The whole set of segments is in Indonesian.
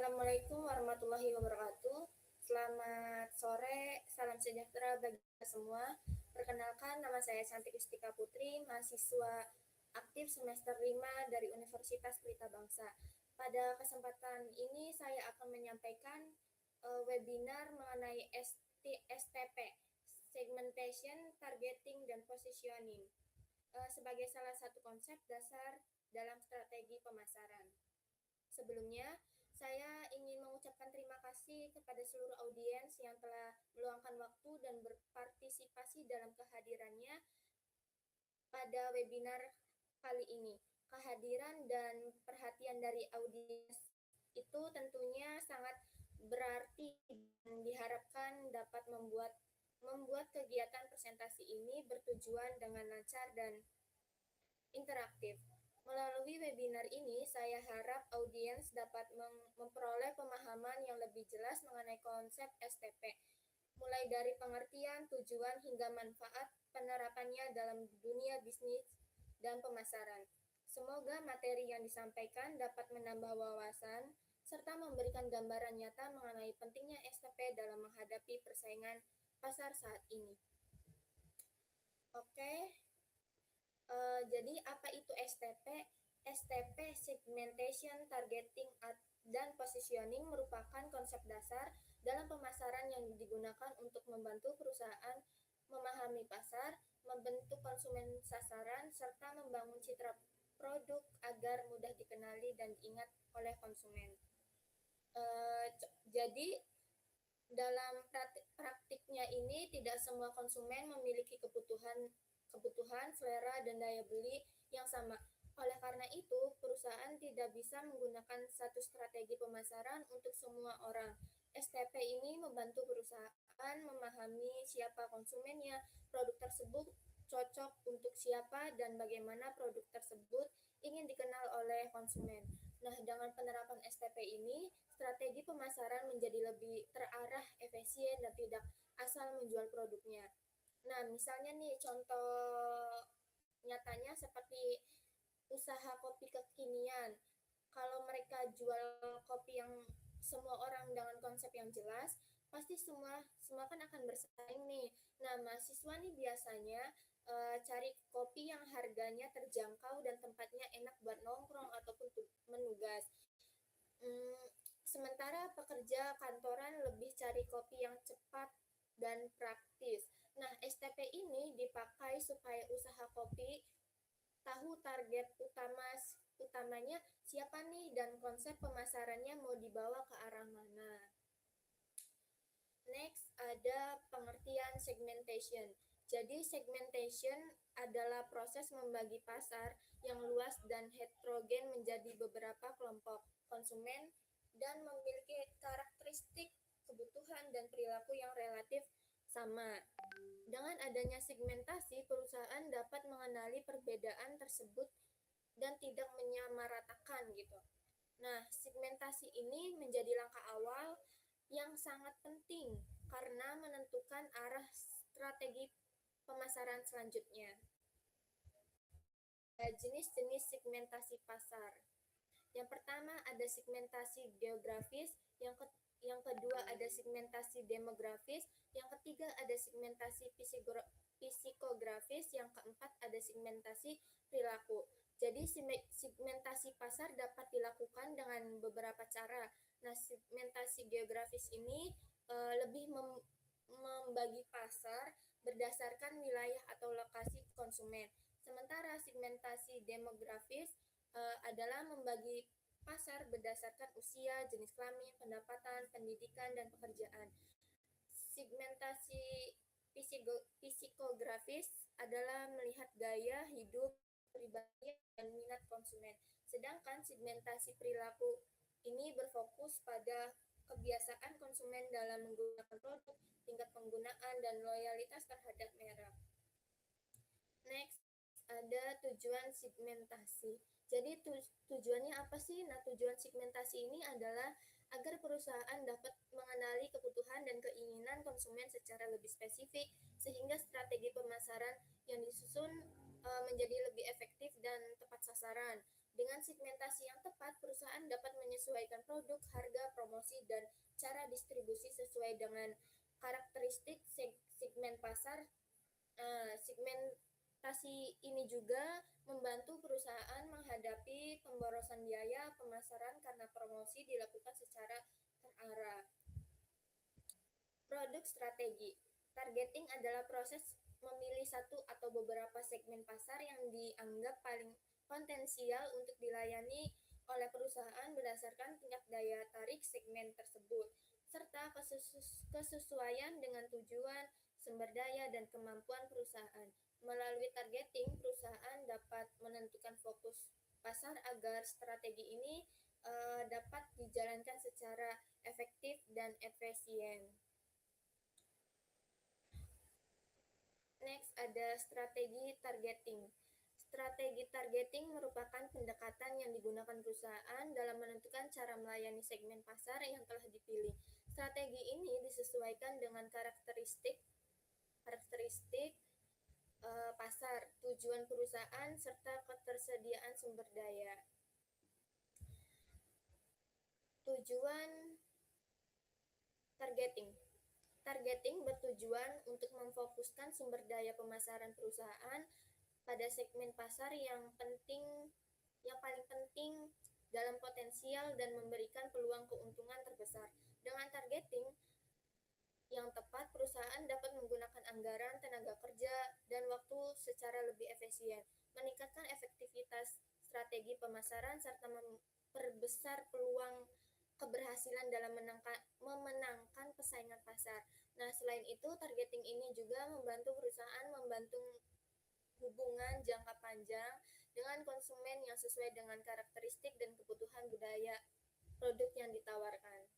Assalamualaikum warahmatullahi wabarakatuh. Selamat sore, salam sejahtera bagi kita semua. Perkenalkan, nama saya Santi Istika Putri, mahasiswa aktif semester 5 dari Universitas Pelita Bangsa. Pada kesempatan ini saya akan menyampaikan webinar mengenai STP, Segmentation, Targeting, dan Positioning, sebagai salah satu konsep dasar dalam strategi pemasaran. Sebelumnya, saya ingin mengucapkan terima kasih kepada seluruh audiens yang telah meluangkan waktu dan berpartisipasi dalam kehadirannya pada webinar kali ini. Kehadiran dan perhatian dari audiens itu tentunya sangat berarti dan diharapkan dapat membuat kegiatan presentasi ini bertujuan dengan lancar dan interaktif. Melalui webinar ini, saya harap audiens dapat memperoleh pemahaman yang lebih jelas mengenai konsep STP, mulai dari pengertian, tujuan, hingga manfaat penerapannya dalam dunia bisnis dan pemasaran. Semoga materi yang disampaikan dapat menambah wawasan serta memberikan gambaran nyata mengenai pentingnya STP dalam menghadapi persaingan pasar saat ini. Oke. Jadi apa itu STP? STP, Segmentation, Targeting, dan Positioning merupakan konsep dasar dalam pemasaran yang digunakan untuk membantu perusahaan memahami pasar, membentuk konsumen sasaran, serta membangun citra produk agar mudah dikenali dan diingat oleh konsumen. Jadi dalam praktiknya ini tidak semua konsumen memiliki kebutuhan, selera, dan daya beli yang sama. Oleh karena itu, perusahaan tidak bisa menggunakan satu strategi pemasaran untuk semua orang. STP ini membantu perusahaan memahami siapa konsumennya, produk tersebut cocok untuk siapa, dan bagaimana produk tersebut ingin dikenal oleh konsumen. Nah, dengan penerapan STP ini, strategi pemasaran menjadi lebih terarah, efisien, dan tidak asal menjual produknya. Nah, misalnya nih, contoh nyatanya seperti usaha kopi kekinian. Kalau mereka jual kopi yang semua orang dengan konsep yang jelas, pasti semua kan akan bersaing nih. Nah, mahasiswa nih biasanya cari kopi yang harganya terjangkau dan tempatnya enak buat nongkrong ataupun menugas. Sementara pekerja kantoran lebih cari kopi yang cepat dan praktis. Nah, STP ini dipakai supaya usaha kopi tahu target utamanya siapa nih dan konsep pemasarannya mau dibawa ke arah mana. Next, ada pengertian segmentation. Jadi, segmentation adalah proses membagi pasar yang luas dan heterogen menjadi beberapa kelompok konsumen dan memiliki karakteristik, kebutuhan, dan perilaku yang relatif sama. Dengan adanya segmentasi, perusahaan dapat mengenali perbedaan tersebut dan tidak menyamaratakan gitu. Nah, segmentasi ini menjadi langkah awal yang sangat penting karena menentukan arah strategi pemasaran selanjutnya. Jenis-jenis segmentasi pasar. Yang pertama ada segmentasi geografis, yang kedua ada segmentasi demografis, yang ketiga ada segmentasi psikografis, yang keempat ada segmentasi perilaku. Jadi segmentasi pasar dapat dilakukan dengan beberapa cara. Nah, segmentasi geografis ini lebih membagi pasar berdasarkan wilayah atau lokasi konsumen. Sementara segmentasi demografis adalah membagi pasar berdasarkan usia, jenis kelamin, pendapatan, pendidikan, dan pekerjaan. Segmentasi psikografis adalah melihat gaya hidup, pribadi, dan minat konsumen. Sedangkan segmentasi perilaku ini berfokus pada kebiasaan konsumen dalam menggunakan produk, tingkat penggunaan, dan loyalitas terhadap merek. Next, ada tujuan segmentasi. Jadi tujuannya apa sih? Nah, tujuan segmentasi ini adalah agar perusahaan dapat mengenali kebutuhan dan keinginan konsumen secara lebih spesifik, sehingga strategi pemasaran yang disusun menjadi lebih efektif dan tepat sasaran. Dengan segmentasi yang tepat, perusahaan dapat menyesuaikan produk, harga, promosi dan cara distribusi sesuai dengan karakteristik segmen pasar. Segmentasi ini juga membantu perusahaan menghadapi pemborosan biaya pemasaran karena promosi dilakukan secara terarah. Produk strategi. Targeting adalah proses memilih satu atau beberapa segmen pasar yang dianggap paling potensial untuk dilayani oleh perusahaan berdasarkan tingkat daya tarik segmen tersebut, serta kesesuaian dengan tujuan, sumber daya, dan kemampuan perusahaan. Melalui targeting, perusahaan dapat menentukan fokus pasar agar strategi ini dapat dijalankan secara efektif dan efisien. Next ada strategi targeting. Strategi targeting merupakan pendekatan yang digunakan perusahaan dalam menentukan cara melayani segmen pasar yang telah dipilih. Strategi ini disesuaikan dengan karakteristik pasar, tujuan perusahaan, serta ketersediaan sumber daya. Tujuan targeting. Targeting bertujuan untuk memfokuskan sumber daya pemasaran perusahaan pada segmen pasar yang paling penting dalam potensial dan memberikan peluang keuntungan terbesar. Dengan targeting yang tepat, perusahaan dapat menggunakan anggaran, tenaga kerja, dan waktu secara lebih efisien, meningkatkan efektivitas strategi pemasaran, serta memperbesar peluang keberhasilan dalam memenangkan persaingan pasar. Nah, selain itu, targeting ini juga membantu perusahaan membantu hubungan jangka panjang dengan konsumen yang sesuai dengan karakteristik dan kebutuhan budaya produk yang ditawarkan.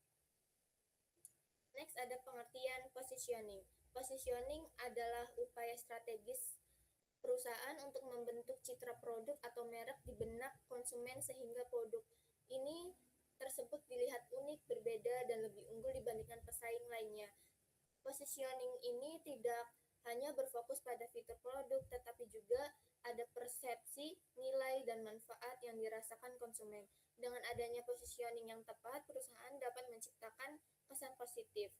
Next ada pengertian positioning. Positioning adalah upaya strategis perusahaan untuk membentuk citra produk atau merek di benak konsumen sehingga produk ini tersebut dilihat unik, berbeda, dan lebih unggul dibandingkan pesaing lainnya. Positioning ini tidak hanya berfokus pada fitur produk, tetapi juga ada persepsi, nilai, dan manfaat yang dirasakan konsumen. Dengan adanya positioning yang tepat, perusahaan dapat menciptakan kesan positif,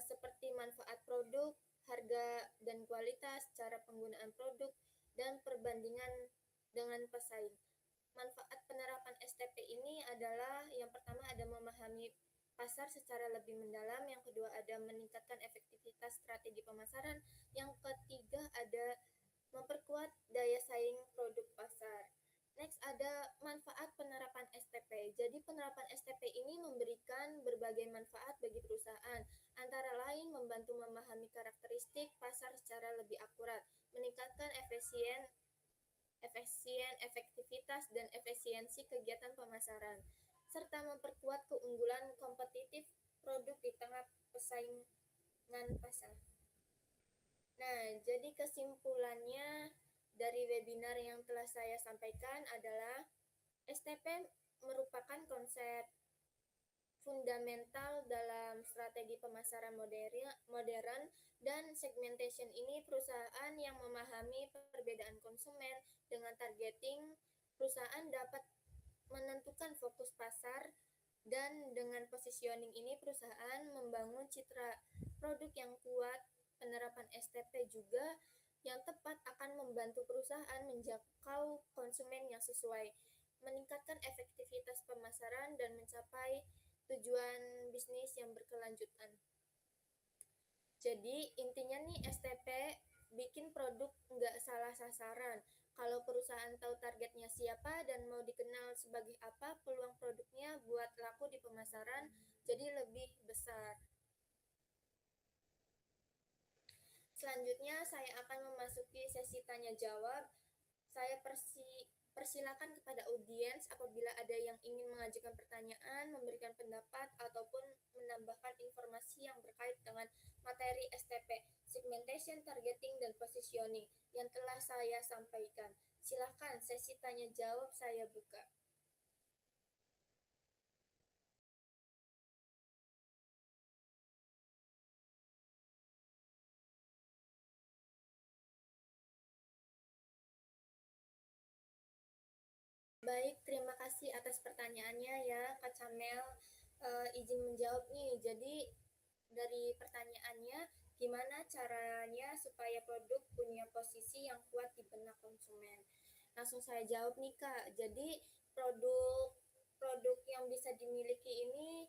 seperti manfaat produk, harga dan kualitas, cara penggunaan produk, dan perbandingan dengan pesaing. Manfaat penerapan STP ini adalah yang pertama ada memahami pasar secara lebih mendalam, yang kedua ada meningkatkan efektivitas strategi pemasaran, yang ketiga ada memperkuat daya saing produk pasar. Next ada manfaat penerapan STP. Jadi penerapan STP ini memberikan berbagai manfaat bagi perusahaan, antara lain membantu memahami karakteristik pasar secara lebih akurat, meningkatkan efektivitas dan efisiensi kegiatan pemasaran, serta memperkuat keunggulan kompetitif produk di tengah persaingan pasar. Nah, jadi kesimpulannya dari webinar yang telah saya sampaikan adalah STP merupakan konsep fundamental dalam strategi pemasaran modern, dan segmentation ini perusahaan yang memahami perbedaan konsumen. Dengan targeting, perusahaan dapat menentukan fokus pasar, dan dengan positioning ini perusahaan membangun citra produk yang kuat. Penerapan STP juga yang tepat akan membantu perusahaan menjangkau konsumen yang sesuai, meningkatkan efektivitas pemasaran, dan mencapai tujuan bisnis yang berkelanjutan. Jadi intinya nih, STP bikin produk nggak salah sasaran. Kalau perusahaan tahu targetnya siapa dan mau dikenal sebagai apa, peluang produknya buat laku di pemasaran jadi lebih besar. Selanjutnya saya akan memasuki sesi tanya jawab. Saya persilakan kepada audiens apabila ada yang ingin mengajukan pertanyaan, memberikan pendapat, ataupun menambahkan informasi yang berkait dengan materi STP, segmentation, targeting, dan positioning yang telah saya sampaikan. Silakan, sesi tanya jawab saya buka. Baik, terima kasih atas pertanyaannya ya Kak Camel. izin menjawab nih. Jadi dari pertanyaannya, gimana caranya supaya produk punya posisi yang kuat di benak konsumen? Langsung saya jawab nih Kak. Jadi produk yang bisa dimiliki ini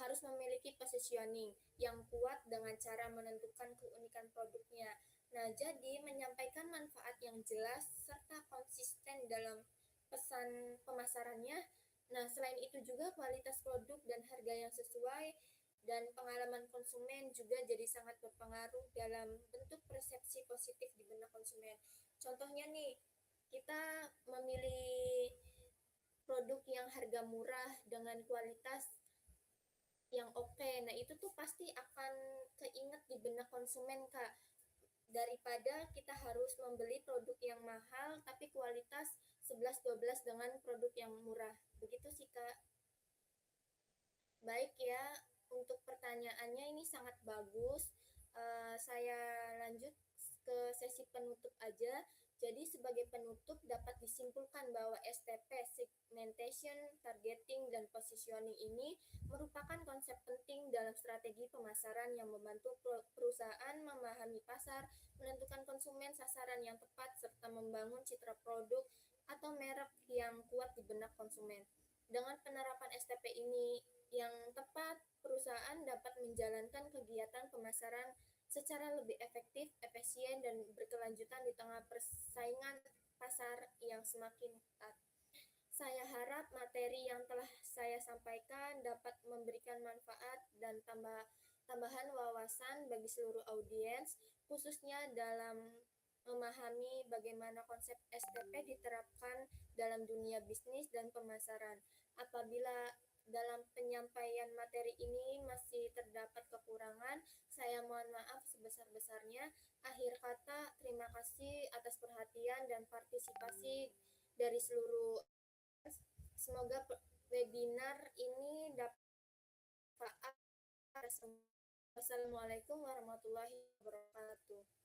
harus memiliki positioning yang kuat dengan cara menentukan keunikan produknya. Nah, jadi menyampaikan manfaat yang jelas serta konsisten dalam pesan pemasarannya. Nah, selain itu juga kualitas produk dan harga yang sesuai dan pengalaman konsumen juga jadi sangat berpengaruh dalam bentuk persepsi positif di benak konsumen. Contohnya nih, kita memilih produk yang harga murah dengan kualitas yang oke. Nah, itu tuh pasti akan keinget di benak konsumen, Kak. Daripada kita harus membeli produk yang mahal tapi kualitas 11-12 dengan produk yang murah. Begitu sih, Kak. Baik ya, untuk pertanyaannya ini sangat bagus. Saya lanjut ke sesi penutup aja. Jadi sebagai penutup dapat disimpulkan bahwa STP, segmentation, targeting, dan positioning ini merupakan konsep penting dalam strategi pemasaran yang membantu perusahaan memahami pasar, menentukan konsumen sasaran yang tepat, serta membangun citra produk atau merek yang kuat di benak konsumen. Dengan penerapan STP ini yang tepat, perusahaan dapat menjalankan kegiatan pemasaran secara lebih efektif, efisien, dan berkelanjutan di tengah persaingan pasar yang semakin ketat. Saya harap materi yang telah saya sampaikan dapat memberikan manfaat dan tambahan wawasan bagi seluruh audiens, khususnya dalam memahami bagaimana konsep STP diterapkan dalam dunia bisnis dan pemasaran. Apabila dalam penyampaian materi ini masih terdapat kekurangan, saya mohon maaf sebesar-besarnya. Akhir kata, terima kasih atas perhatian dan partisipasi dari seluruh. Semoga webinar ini dapat manfaat. Wassalamualaikum warahmatullahi wabarakatuh.